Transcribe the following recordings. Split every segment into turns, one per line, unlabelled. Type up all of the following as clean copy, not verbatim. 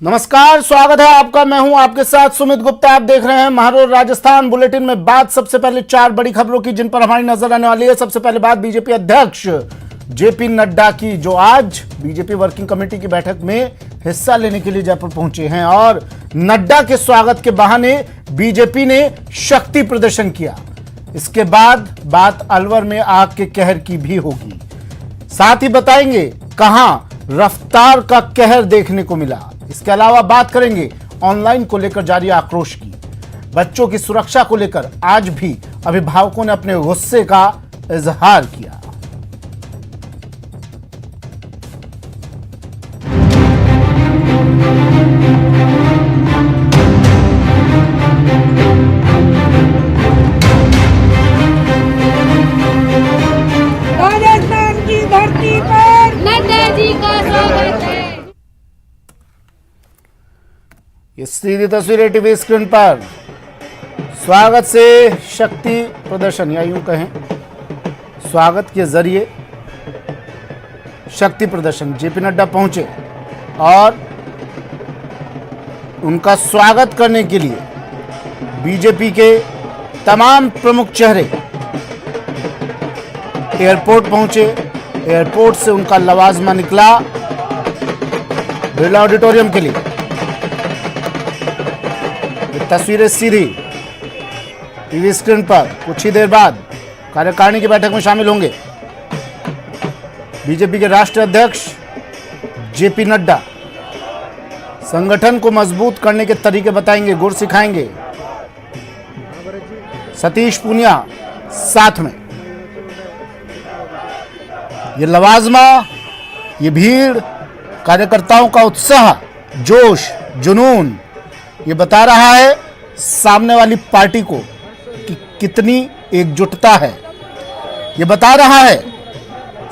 नमस्कार, स्वागत है आपका। मैं हूं आपके साथ सुमित गुप्ता। आप देख रहे हैं महारोल राजस्थान बुलेटिन में बात सबसे पहले 4 बड़ी खबरों की जिन पर हमारी नजर आने वाली है। सबसे पहले बात बीजेपी अध्यक्ष जेपी नड्डा की, जो आज बीजेपी वर्किंग कमेटी की बैठक में हिस्सा लेने के लिए जयपुर पहुंचे हैं और नड्डा के स्वागत के बहाने बीजेपी ने शक्ति प्रदर्शन किया। इसके बाद बात अलवर में आग के कहर की भी होगी। साथ ही बताएंगे कहां रफ्तार का कहर देखने को मिला। इसके अलावा बात करेंगे ऑनलाइन को लेकर जारी आक्रोश की। बच्चों की सुरक्षा को लेकर आज भी अभिभावकों ने अपने गुस्से का इजहार किया।
राजस्थान की धरती पर नड्डा जी का स्वागत है।
ये सीधी तस्वीरें टीवी स्क्रीन पर स्वागत से शक्ति प्रदर्शन, या यूं कहें स्वागत के जरिए शक्ति प्रदर्शन। जेपी नड्डा पहुंचे और उनका स्वागत करने के लिए बीजेपी के तमाम प्रमुख चेहरे एयरपोर्ट पहुंचे। एयरपोर्ट से उनका लवाजमा निकला बिरला ऑडिटोरियम के लिए। तस्वीरें सीधी टीवी स्क्रीन पर। कुछ ही देर बाद कार्यकारिणी की बैठक में शामिल होंगे बीजेपी के राष्ट्रीय अध्यक्ष जेपी नड्डा। संगठन को मजबूत करने के तरीके बताएंगे, गुर सिखाएंगे। सतीश पूनिया साथ में। ये लवाजमा, ये भीड़, कार्यकर्ताओं का उत्साह, जोश, जुनून, ये बता रहा है सामने वाली पार्टी को कि कितनी एकजुटता है। ये बता रहा है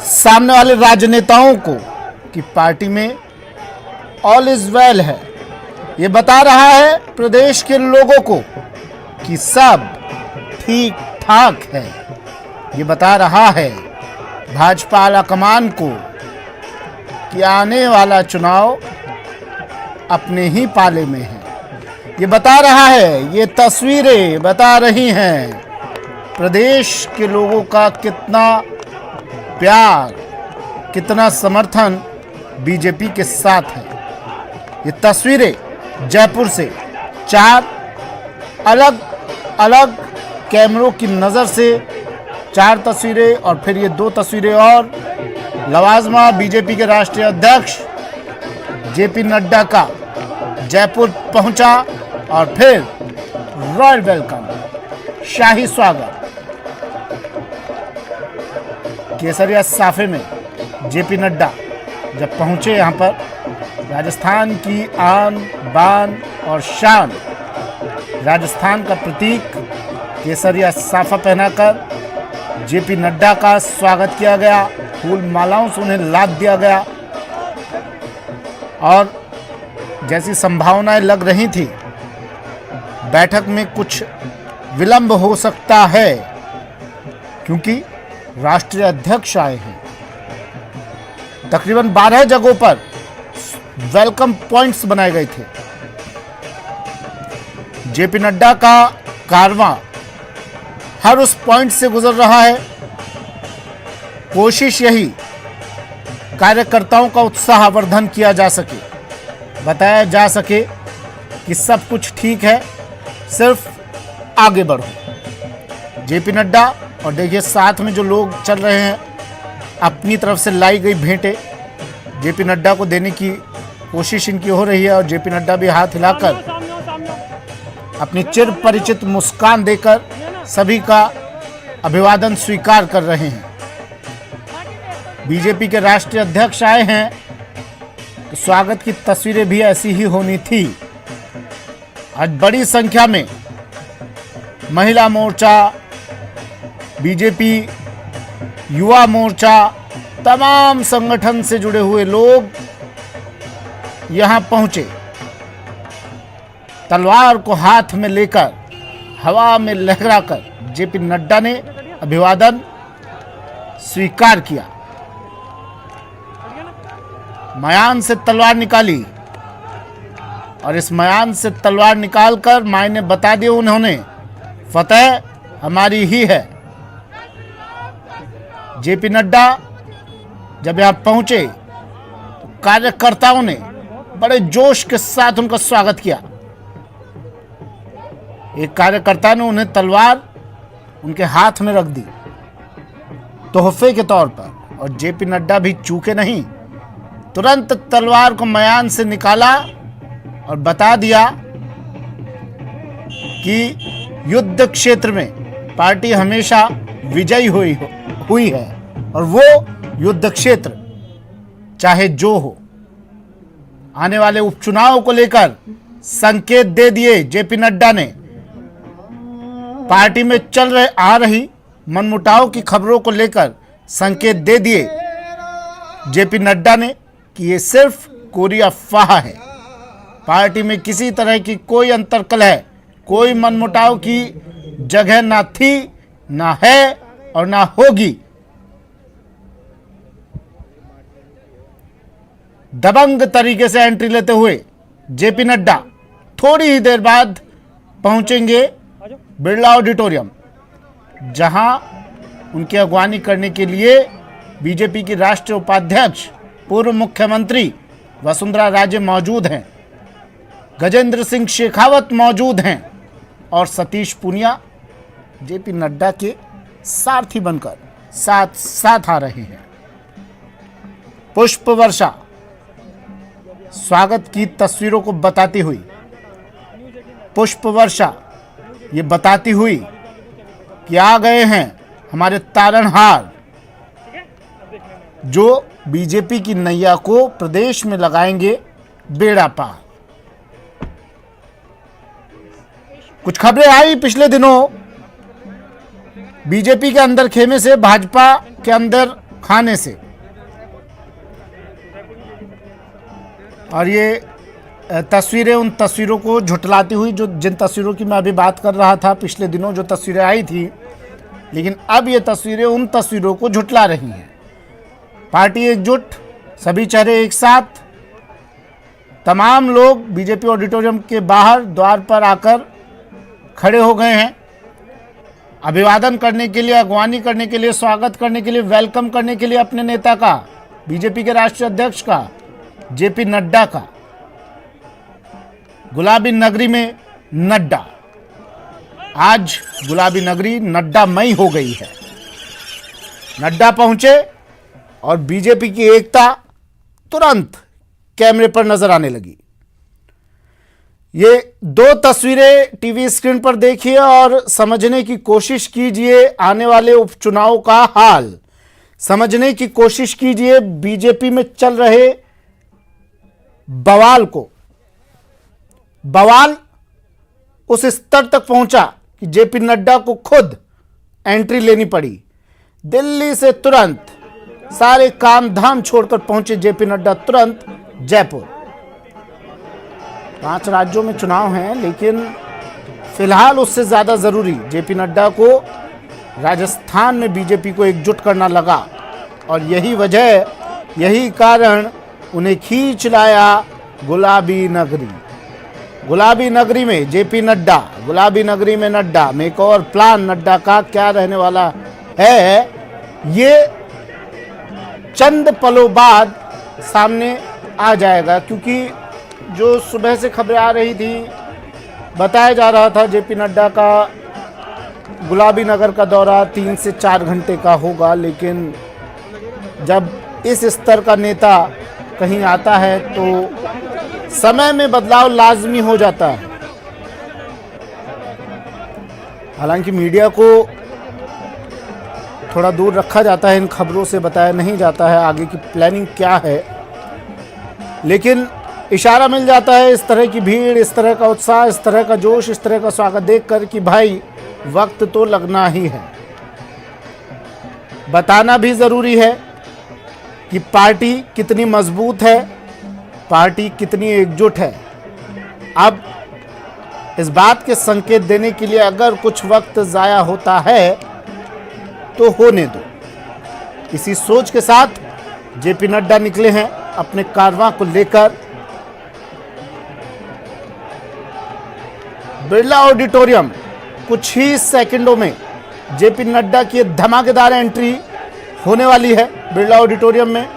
सामने वाले राजनेताओं को कि पार्टी में ऑल इज वेल है। ये बता रहा है प्रदेश के लोगों को कि सब ठीक ठाक है। ये बता रहा है भाजपा आलाकमान को कि आने वाला चुनाव अपने ही पाले में है। ये बता रहा है, ये तस्वीरें बता रही हैं प्रदेश के लोगों का कितना प्यार, कितना समर्थन बीजेपी के साथ है। ये तस्वीरें जयपुर से 4 अलग अलग कैमरों की नज़र से 4 तस्वीरें और फिर ये 2 तस्वीरें और लवाजमा बीजेपी के राष्ट्रीय अध्यक्ष जेपी नड्डा का जयपुर पहुंचा और फिर रॉयल वेलकम, शाही स्वागत। केसरिया साफे में जेपी नड्डा जब पहुंचे यहां पर, राजस्थान की आन बान और शान, राजस्थान का प्रतीक केसरिया साफा पहनाकर जेपी नड्डा का स्वागत किया गया। फूल मालाओं से उन्हें लाद दिया गया और जैसी संभावनाएं लग रही थी बैठक में कुछ विलंब हो सकता है क्योंकि राष्ट्रीय अध्यक्ष आए हैं। तकरीबन 12 जगहों पर वेलकम पॉइंट्स बनाए गए थे। जेपी नड्डा का कारवां हर उस पॉइंट से गुजर रहा है। कोशिश यही कार्यकर्ताओं का उत्साहवर्धन किया जा सके, बताया जा सके कि सब कुछ ठीक है, सिर्फ आगे बढ़ो। जेपी नड्डा और देखिए साथ में जो लोग चल रहे हैं, अपनी तरफ से लाई गई भेंटें जेपी नड्डा को देने की कोशिश इनकी हो रही है और जेपी नड्डा भी हाथ हिलाकर अपनी चिर परिचित मुस्कान देकर सभी का अभिवादन स्वीकार कर रहे हैं। बीजेपी के राष्ट्रीय अध्यक्ष आए हैं तो स्वागत की तस्वीरें भी ऐसी ही होनी थी। आज बड़ी संख्या में महिला मोर्चा, बीजेपी युवा मोर्चा, तमाम संगठन से जुड़े हुए लोग यहां पहुंचे। तलवार को हाथ में लेकर हवा में लहराकर जेपी नड्डा ने अभिवादन स्वीकार किया। मयान से तलवार निकाली और इस मयान से तलवार निकालकर मायने बता दिए उन्होंने, फतेह हमारी ही है। जेपी नड्डा जब यहां पहुंचे तो कार्यकर्ताओं ने बड़े जोश के साथ उनका स्वागत किया। एक कार्यकर्ता ने उन्हें तलवार उनके हाथ में रख दी तोहफे के तौर पर, और जेपी नड्डा भी चूके नहीं, तुरंत तलवार को मयान से निकाला और बता दिया कि युद्ध क्षेत्र में पार्टी हमेशा विजयी हुई है और वो युद्ध क्षेत्र चाहे जो हो। आने वाले उपचुनाव को लेकर संकेत दे दिए जेपी नड्डा ने। पार्टी में आ रही मनमुटाव की खबरों को लेकर संकेत दे दिए जेपी नड्डा ने कि ये सिर्फ कोरी अफवाह है। पार्टी में किसी तरह की कोई अंतर्कलह, कोई मनमुटाव की जगह ना थी, ना है और ना होगी। दबंग तरीके से एंट्री लेते हुए जेपी नड्डा थोड़ी ही देर बाद पहुंचेंगे बिरला ऑडिटोरियम, जहां उनकी अगवानी करने के लिए बीजेपी की राष्ट्रीय उपाध्यक्ष पूर्व मुख्यमंत्री वसुंधरा राजे मौजूद हैं, गजेंद्र सिंह शेखावत मौजूद हैं और सतीश पूनिया जेपी नड्डा के सारथी बनकर साथ साथ आ रहे हैं। पुष्प वर्षा स्वागत की तस्वीरों को बताती हुई, पुष्प वर्षा ये बताती हुई कि आ गए हैं हमारे तारणहार, जो बीजेपी की नैया को प्रदेश में लगाएंगे बेड़ा पार। कुछ खबरें आई पिछले दिनों बीजेपी के अंदर खेमे से, भाजपा के अंदर खाने से, और ये तस्वीरें उन तस्वीरों को झुठलाती हुई जिन तस्वीरों की मैं अभी बात कर रहा था पिछले दिनों जो तस्वीरें आई थी, लेकिन अब ये तस्वीरें उन तस्वीरों को झुठला रही हैं। पार्टी एकजुट, सभी चेहरे एक साथ, तमाम लोग बीजेपी ऑडिटोरियम के बाहर द्वार पर आकर खड़े हो गए हैं, अभिवादन करने के लिए, अगवानी करने के लिए, स्वागत करने के लिए, वेलकम करने के लिए अपने नेता का, बीजेपी के राष्ट्रीय अध्यक्ष का, जेपी नड्डा का। गुलाबी नगरी में नड्डा, आज गुलाबी नगरी नड्डामयी हो गई है। नड्डा पहुंचे और बीजेपी की एकता तुरंत कैमरे पर नजर आने लगी। ये दो तस्वीरें टीवी स्क्रीन पर देखिए और समझने की कोशिश कीजिए आने वाले उपचुनाव का हाल, समझने की कोशिश कीजिए बीजेपी में चल रहे बवाल को। बवाल उस स्तर तक पहुंचा कि जेपी नड्डा को खुद एंट्री लेनी पड़ी। दिल्ली से तुरंत सारे काम धाम छोड़कर पहुंचे जेपी नड्डा तुरंत जयपुर। 5 राज्यों में चुनाव हैं, लेकिन फिलहाल उससे ज्यादा जरूरी जेपी नड्डा को राजस्थान में बीजेपी को एकजुट करना लगा, और यही वजह, यही कारण उन्हें खींच लाया गुलाबी नगरी। गुलाबी नगरी में जेपी नड्डा, गुलाबी नगरी में नड्डा में एक और प्लान नड्डा का क्या रहने वाला है, ये चंद पलों बाद सामने आ जाएगा। क्योंकि जो सुबह से खबरें आ रही थी, बताया जा रहा था जेपी नड्डा का गुलाबी नगर का दौरा 3 से 4 घंटे का होगा, लेकिन जब इस स्तर का नेता कहीं आता है तो समय में बदलाव लाजमी हो जाता है। हालांकि मीडिया को थोड़ा दूर रखा जाता है, इन खबरों से बताया नहीं जाता है आगे की प्लानिंग क्या है, लेकिन इशारा मिल जाता है इस तरह की भीड़, इस तरह का उत्साह, इस तरह का जोश, इस तरह का स्वागत देखकर कि भाई वक्त तो लगना ही है। बताना भी ज़रूरी है कि पार्टी कितनी मजबूत है, पार्टी कितनी एकजुट है। अब इस बात के संकेत देने के लिए अगर कुछ वक्त ज़ाया होता है तो होने दो। इसी सोच के साथ जेपी नड्डा निकले हैं अपने कारवां को लेकर बिरला ऑडिटोरियम कुछ ही सेकंडों में जेपी नड्डा की धमाकेदार एंट्री होने वाली है बिरला ऑडिटोरियम में।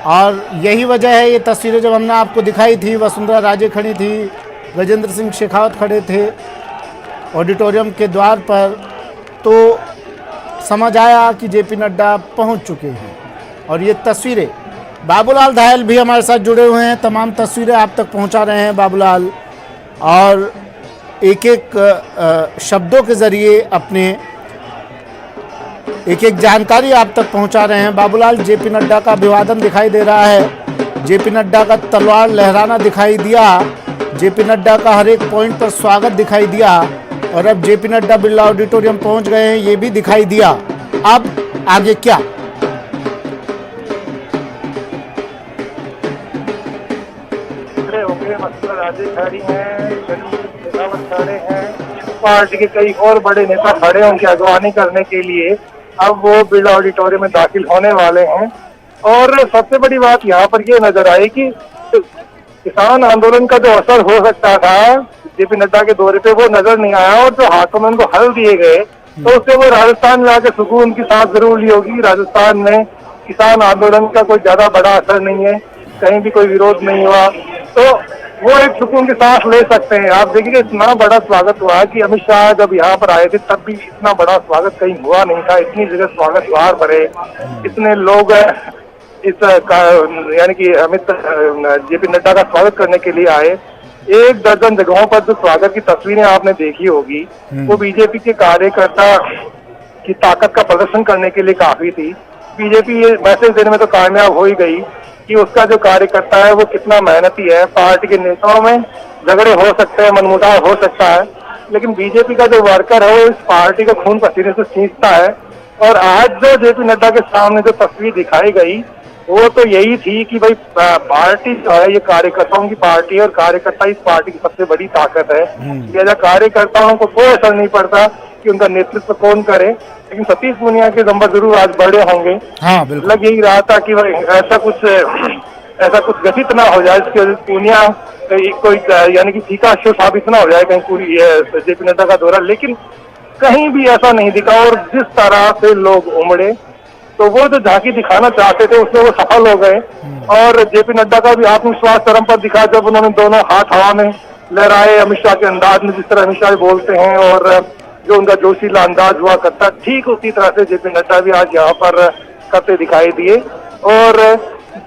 और यही वजह है, ये तस्वीरें जब हमने आपको दिखाई थी, वसुंधरा राजे खड़ी थी, गजेंद्र सिंह शेखावत खड़े थे ऑडिटोरियम के द्वार पर, तो समझ आया कि जेपी नड्डा पहुंच चुके हैं। और ये तस्वीरें, बाबूलाल धायल भी हमारे साथ जुड़े हुए हैं, तमाम तस्वीरें आप तक पहुंचा रहे हैं बाबूलाल, और एक एक शब्दों के ज़रिए अपने एक एक जानकारी आप तक पहुंचा रहे हैं। बाबूलाल, जेपी नड्डा का अभिवादन दिखाई दे रहा है, जेपी नड्डा का तलवार लहराना दिखाई दिया, जेपी नड्डा का हर एक पॉइंट पर स्वागत दिखाई दिया, और अब जेपी नड्डा बिरला ऑडिटोरियम पहुंच गए हैं, ये भी दिखाई दिया। अब आगे क्या?
राजे खड़ी हैं, खड़े हैं, पार्टी के कई और बड़े नेता खड़े हैं उनकी अगवानी करने के लिए। अब वो बिरला ऑडिटोरियम में दाखिल होने वाले हैं। और सबसे बड़ी बात यहाँ पर ये नजर आई कि किसान आंदोलन का जो असर हो सकता था जेपी नड्डा के दौरे पे, वो नजर नहीं आया। और जो हाथों में उनको हल दिए गए, तो उससे वो राजस्थान में आके सुकून की सांस जरूर ली होगी। राजस्थान में किसान आंदोलन का कोई ज्यादा बड़ा असर नहीं है, कहीं भी कोई विरोध नहीं हुआ, तो वो एक सुकून की सांस ले सकते हैं। आप देखिए इतना बड़ा स्वागत हुआ कि अमित शाह जब यहाँ पर आए थे तब भी इतना बड़ा स्वागत कहीं हुआ नहीं था। इतनी जगह स्वागत द्वार भरे, इतने लोग इस यानी कि जेपी नड्डा का स्वागत करने के लिए आए। 1 दर्जन जगहों पर जो स्वागत की तस्वीरें आपने देखी होगी, वो बीजेपी के कार्यकर्ता की ताकत का प्रदर्शन करने के लिए काफी थी। बीजेपी ये मैसेज देने में तो कामयाब हो ही गई कि उसका जो कार्यकर्ता है वो कितना मेहनती है। पार्टी के नेताओं में झगड़े हो सकते हैं, मनमुटाव हो सकता है, लेकिन बीजेपी का जो वर्कर है वो इस पार्टी का खून पसीने से सींचता है। और आज जो जेपी नड्डा के सामने जो तस्वीर दिखाई गई, वो तो यही थी कि भाई पार्टी जो है ये कार्यकर्ताओं की पार्टी है, और कार्यकर्ता इस पार्टी की सबसे बड़ी ताकत है। लिहाजा कार्यकर्ताओं को कोई असर नहीं पड़ता कि उनका नेतृत्व कौन करे, लेकिन सतीश पूनिया के नंबर जरूर आज बड़े होंगे।
हाँ, बिल्कुल।
लग यही रहा था कि ऐसा कुछ गठित ना हो जाए इसके पूनिया कोई यानी कि फीका शो साबित ना हो जाए कहीं पूरी जेपी नड्डा का दौरा, लेकिन कहीं भी ऐसा नहीं दिखा। और जिस तरह से लोग उमड़े, तो वो जो झांकी दिखाना चाहते थे उसमें वो सफल हो गए। और जेपी नड्डा का भी आत्मविश्वास चरम पर दिखा जब उन्होंने दोनों हाथ हवा में लहराए, अमित शाह के अंदाज में, जिस तरह अमित शाह बोलते हैं और जो उनका जोशीला अंदाज हुआ करता, ठीक उसी तरह से जेपी नड्डा भी आज यहाँ पर करते दिखाई दिए। और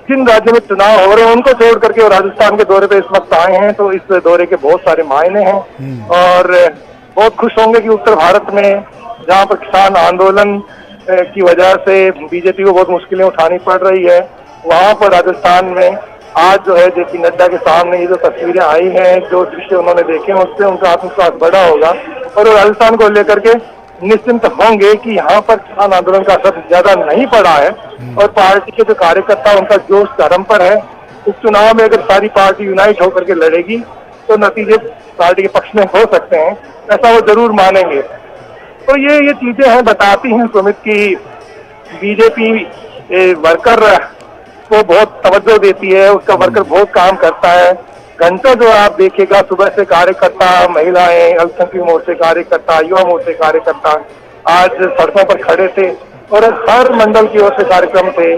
जिन राज्यों में चुनाव हो रहे हैं उनको छोड़ करके वो राजस्थान के दौरे पे इस वक्त आए हैं, तो इस दौरे के बहुत सारे मायने हैं। और बहुत खुश होंगे कि उत्तर भारत में जहाँ पर किसान आंदोलन की वजह से बीजेपी को बहुत मुश्किलें उठानी पड़ रही है, वहाँ पर राजस्थान में आज जो है जेपी नड्डा के सामने ये जो तस्वीरें आई हैं, जो दृश्य उन्होंने देखे हैं, उससे उनका आत्मविश्वास बढ़ा होगा और वो राजस्थान को लेकर के निश्चिंत होंगे कि यहाँ पर किसान आंदोलन का असर ज्यादा नहीं पड़ा है। और पार्टी के जो कार्यकर्ता उनका जोश चरम पर है। इस चुनाव में अगर सारी पार्टी यूनाइट होकर के लड़ेगी तो नतीजे पार्टी के पक्ष में हो सकते हैं, ऐसा वो जरूर मानेंगे। तो ये चीजें हैं, बताती हैं सुमित की बीजेपी वर्कर को बहुत तवज्जो देती है, उसका वर्कर बहुत काम करता है। घंटों जो आप देखेगा सुबह से कार्यकर्ता, महिलाएं, अल्पसंख्यक मोर्चे कार्यकर्ता, युवा मोर्चे कार्यकर्ता आज सड़कों पर खड़े थे और हर मंडल की ओर से कार्यक्रम थे।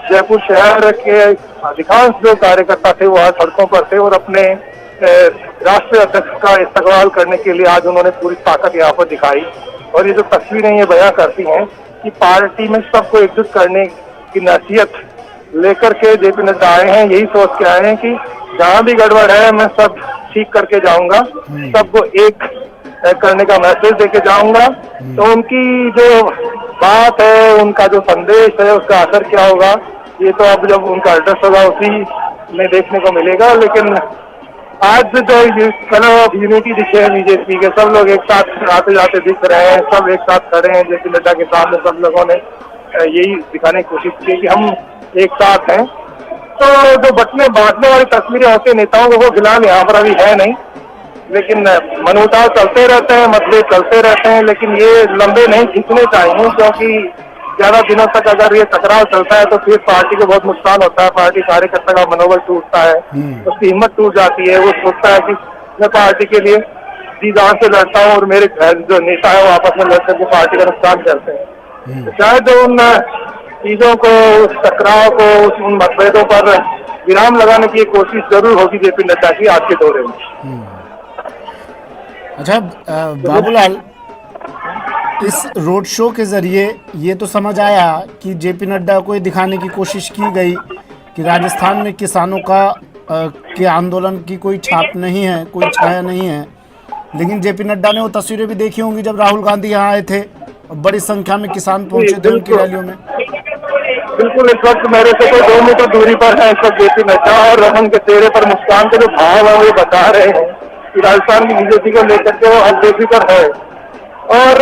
जयपुर शहर के अधिकांश जो कार्यकर्ता थे वो आज सड़कों पर थे और अपने राष्ट्रीय अध्यक्ष का इस्तकबाल करने के लिए आज उन्होंने पूरी ताकत यहाँ पर दिखाई। और ये जो तस्वीरें ये बयां करती हैं कि पार्टी में सबको एकजुट करने की नसीहत लेकर के जेपी नड्डा आए हैं, यही सोच के आए हैं कि जहाँ भी गड़बड़ है मैं सब ठीक करके जाऊंगा, सबको एक करने का मैसेज देके जाऊंगा। तो उनकी जो बात है, उनका जो संदेश है, उसका असर क्या होगा ये तो अब जब उनका एड्रेस होगा उसी में देखने को मिलेगा। लेकिन आज जो कलर ऑफ यूनिटी दिखे हैं बीजेपी के, सब लोग एक साथ आते जाते दिख रहे हैं, सब एक साथ खड़े हैं जेपी नड्डा के सामने। सब लोगों ने यही दिखाने की कोशिश की कि हम एक साथ हैं। तो जो बांटने वाली तस्वीरें होती है नेताओं को, वो फिलहाल यहाँ पर अभी है नहीं, लेकिन मनमुटाव चलते रहते हैं, मतभेद चलते रहते हैं, लेकिन ये लंबे नहीं खींचने चाहिए, क्योंकि ज्यादा दिनों तक अगर ये टकराव चलता है तो फिर पार्टी को बहुत नुकसान होता है। पार्टी कार्यकर्ता का मनोबल टूटता है, उसकी हिम्मत टूट जाती है, वो सोचता है कि मैं पार्टी के लिए जी जान से लड़ता हूँ और मेरे जो नेता है वो आपस में लड़कर के पार्टी का नुकसान करते हैं। तो शायद उन चीजों को, उस टकराव को, उन मतभेदों पर विराम लगाने की कोशिश जरूर होगी जेपी नड्डा की आज के दौरे में।
अच्छा बाबूलाल, इस रोड शो के जरिए ये तो समझ आया कि जेपी नड्डा को ये दिखाने की कोशिश की गई कि राजस्थान में किसानों का के आंदोलन की कोई छाप नहीं है, कोई छाया नहीं है। लेकिन जेपी नड्डा ने वो तस्वीरें भी देखी होंगी जब राहुल गांधी यहाँ आए थे और बड़ी संख्या में किसान पहुंचे थे उनकी रैलियों में।
बिल्कुल, इस वक्त मेरे से कोई 2 मीटर दूरी पर है इस वक्त जेपी नड्डा और उनके चेहरे पर मुस्कान के जो भाव है वो बता रहे हैं कि राजस्थान की बीजेपी को लेकर के वो हर बेफिक्र है। और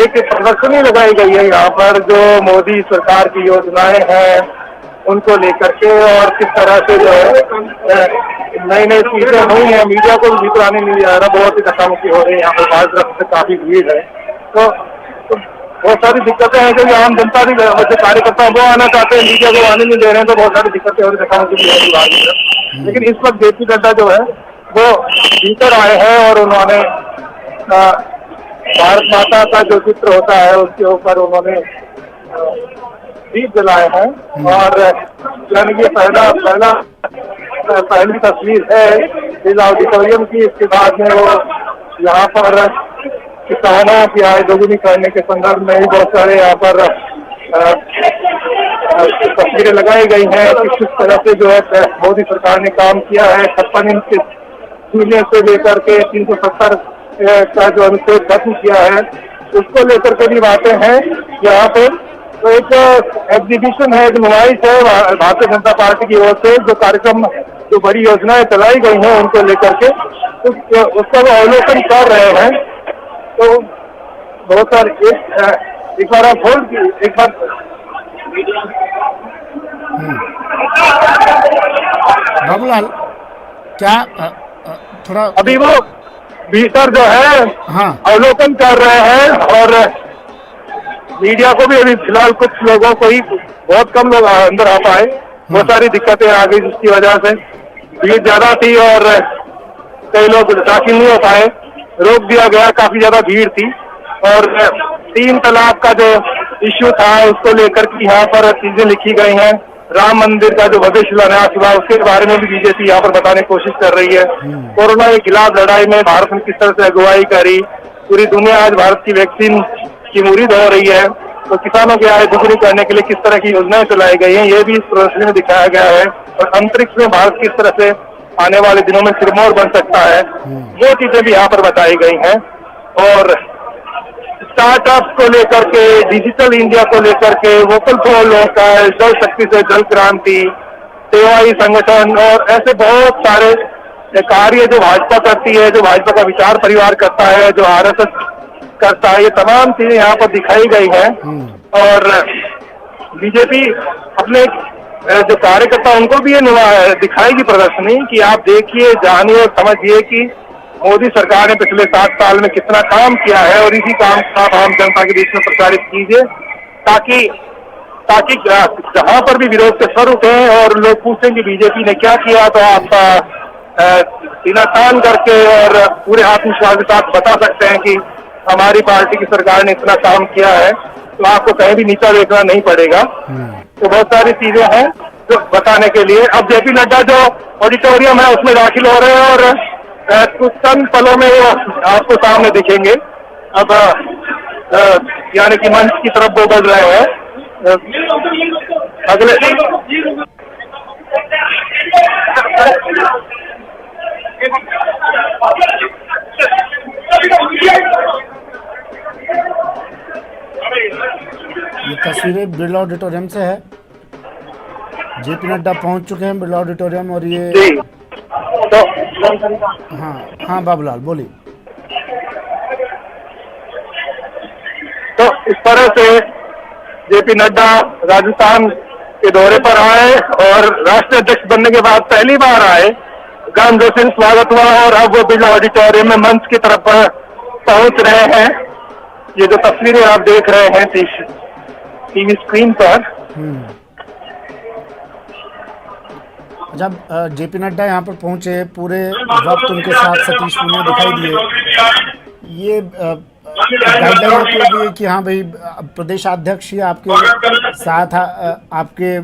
एक प्रदर्शनी लगाई गई है यहाँ पर जो मोदी सरकार की योजनाएं हैं उनको लेकर के, और किस तरह से जो है नई नई चीजें हुई हैं, मीडिया को भी पुराने मिल जा रहा, बहुत ही धक्कामुक्की हो रही है यहाँ पर, बाहर तरफ से काफी भीड़ है। तो बहुत सारी दिक्कतें हैं जो आम जनता भी जो कार्यकर्ता वो आना चाहते हैं, मीडिया को आने नहीं दे रहे हैं, तो बहुत सारी दिक्कतें और धक्कामुक्की भी हो रही है। लेकिन इस वक्त जेपी नड्डा जो है वो भीतर आए हैं और उन्होंने भारत माता का जो चित्र होता है उसके ऊपर उन्होंने दीप जलाए हैं। और यानी कि पहली तस्वीर है इस ऑडिटोरियम की। इसके बाद में वो यहाँ पर किसानों की आय दोगुनी करने के संदर्भ में भी बहुत सारे यहाँ पर तस्वीरें लगाई गई हैं कि किस तरह से जो है मोदी सरकार ने काम किया है। 56 इंच के चूल्हे से लेकर के 370 का जो अनुच्छेद खत्म किया है उसको लेकर के भी बातें हैं यहाँ पे। तो एक एग्जीबिशन है, एक नुमाइश है भारतीय जनता पार्टी की ओर से, जो कार्यक्रम, जो बड़ी योजनाएं चलाई गई हैं उनको लेकर के उसका वो अवलोकन कर रहे हैं। तो बहुत सारे एक बार आप होल्ड, एक बार
बाबूलाल क्या थोड़ा
अभी वो भीतर जो है
हाँ
अवलोकन कर रहे हैं। और मीडिया को भी अभी फिलहाल कुछ लोगों को ही, बहुत कम लोग अंदर आ पाए, बहुत सारी दिक्कतें आ गई जिसकी वजह से भीड़ ज्यादा थी और कई लोग दाखिल नहीं हो पाए, रोक दिया गया, काफी ज्यादा भीड़ थी। और 3 तलाक का जो इश्यू था उसको लेकर के यहाँ पर चीजें लिखी गई हैं। राम मंदिर का जो भव्य शिलान्यास हुआ उसके बारे में भी बीजेपी यहाँ पर बताने की कोशिश कर रही है। कोरोना के खिलाफ लड़ाई में भारत ने किस तरह से अगुवाई करी, पूरी दुनिया आज भारत की वैक्सीन की मुरीद हो रही है। तो किसानों की आय दुगुनी करने के लिए किस तरह की योजनाएं चलाई गई हैं ये भी इस प्रदर्शनी में दिखाया गया है। और अंतरिक्ष में भारत किस तरह से आने वाले दिनों में सिरमौर बन सकता है, वो चीजें भी यहाँ पर बताई गई हैं। और स्टार्टअप्स को लेकर के, डिजिटल इंडिया को लेकर के, वोकल फॉर लोकल, जल शक्ति से जल क्रांति, सेवाई संगठन और ऐसे बहुत सारे कार्य जो भाजपा करती है, जो भाजपा का विचार परिवार करता है, जो आरएसएस करता है, ये तमाम चीजें यहाँ पर दिखाई गई हैं। और बीजेपी अपने जो कार्यकर्ता उनको भी ये दिखाएगी प्रदर्शनी कि आप देखिए, जानिए और समझिए कि मोदी सरकार ने पिछले 7 साल में कितना काम किया है। और इसी काम को आप आम जनता के बीच में प्रचारित कीजिए ताकि जहां पर भी विरोध के स्वर उठे और लोग पूछें कि बीजेपी ने क्या किया, तो आप सीना तान करके और पूरे आत्मविश्वास के साथ बता सकते हैं कि हमारी पार्टी की सरकार ने इतना काम किया है, तो आपको कहीं भी नीचा देखना नहीं पड़ेगा। तो बहुत सारी चीजें हैं जो बताने के लिए। अब जेपी नड्डा जो ऑडिटोरियम है उसमें दाखिल हो रहे हैं और कुछ चंद पलों में वो आपको सामने दिखेंगे। अब यानी कि मंच की तरफ वो बढ़ रहे हैं। अगले
ये तस्वीरें बिरला ऑडिटोरियम से है। जेपी नड्डा पहुंच चुके हैं बिरला ऑडिटोरियम और ये हाँ बाबूलाल बोलिए।
तो इस तरह से जेपी नड्डा राजस्थान के दौरे पर आए और राष्ट्रीय अध्यक्ष बनने के बाद पहली बार आए, गर्मजोशी से स्वागत हुआ और अब वो बिरला ऑडिटोरियम में मंच की तरफ पहुंच रहे हैं। ये जो तस्वीरें आप देख रहे हैं टीवी स्क्रीन पर,
जब जेपी नड्डा यहाँ पर पहुंचे, पूरे वक्त उनके साथ सतीश पूनिया दिखाई दिए। ये गाइडलाइन होती है कि हाँ भाई प्रदेश अध्यक्ष ही आपके साथ आपके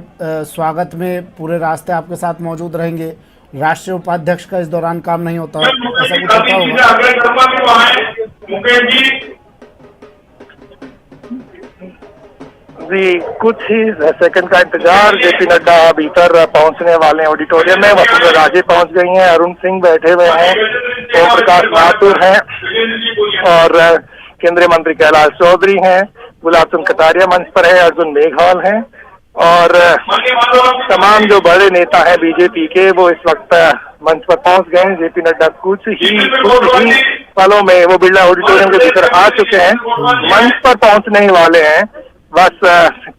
स्वागत में पूरे रास्ते आपके साथ मौजूद रहेंगे, राष्ट्रीय उपाध्यक्ष का इस दौरान काम नहीं होता, ऐसा कुछ होता होगा?
जी, कुछ ही सेकंड का इंतजार। जेपी नड्डा भीतर पहुंचने वाले हैं ऑडिटोरियम में। वसुंधरा राजे पहुंच गई हैं, अरुण सिंह बैठे हुए हैं, ओम प्रकाश माथुर हैं और केंद्रीय मंत्री कैलाश चौधरी हैं, गुलाब चंद कटारिया मंच पर है, अर्जुन मेघवाल हैं और तमाम जो बड़े नेता हैं बीजेपी के वो इस वक्त मंच पर पहुंच गए हैं। जेपी नड्डा कुछ ही पलों में वो बिरला ऑडिटोरियम के भीतर आ चुके हैं, मंच पर पहुंचने ही वाले हैं, बस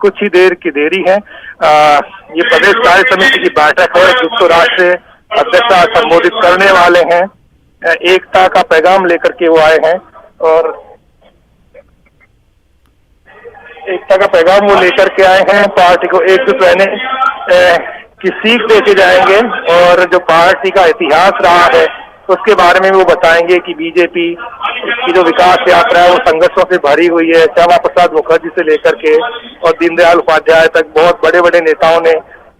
कुछ ही देर की देरी है। ये प्रदेश कार्य समिति की बैठक है जिसको राष्ट्रीय अध्यक्ष संबोधित करने वाले हैं। एकता का पैगाम लेकर के वो आए हैं और एकता का पैगाम वो लेकर के आए हैं, पार्टी को एकजुट रहने की सीख देके जाएंगे और जो पार्टी का इतिहास रहा है उसके बारे में वो बताएंगे कि बीजेपी की जो विकास यात्रा है वो संघर्षों से भरी हुई है। श्यामा प्रसाद मुखर्जी से लेकर के और दीनदयाल उपाध्याय तक बहुत बड़े बड़े नेताओं ने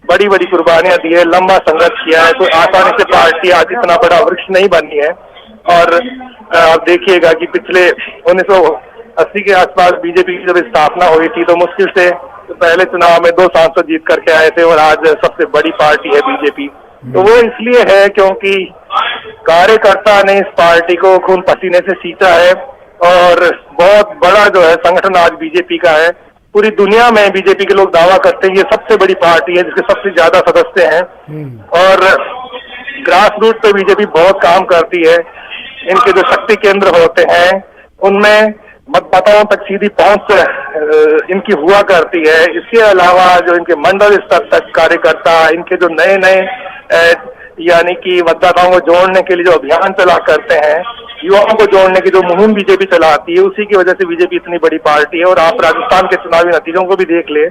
बड़ी बड़ी कुर्बानियां दी है, लंबा संघर्ष किया है। तो आसानी से पार्टी आज इतना बड़ा वृक्ष नहीं बनी है। और आप देखिएगा कि पिछले 1980 के आसपास बीजेपी की जब स्थापना हुई थी तो मुश्किल से पहले चुनाव में 2 सांसद जीत करके आए थे और आज सबसे बड़ी पार्टी है बीजेपी। तो वो इसलिए है क्योंकि कार्यकर्ता ने इस पार्टी को खून पसीने से सींचा है और बहुत बड़ा जो है संगठन आज बीजेपी का है। पूरी दुनिया में बीजेपी के लोग दावा करते हैं ये सबसे बड़ी पार्टी है जिसके सबसे ज्यादा सदस्य हैं और ग्रास रूट पे बीजेपी बहुत काम करती है। इनके जो शक्ति केंद्र होते हैं उनमें मतदाताओं तक सीधी पहुंच इनकी हुआ करती है। इसके अलावा जो इनके मंडल स्तर तक कार्यकर्ता इनके जो नए नए यानी कि मतदाताओं को जोड़ने के लिए जो अभियान चला करते हैं, युवाओं को जोड़ने की जो मुहिम बीजेपी चलाती है, उसी की वजह से बीजेपी इतनी बड़ी पार्टी है। और आप राजस्थान के चुनावी नतीजों को भी देख ले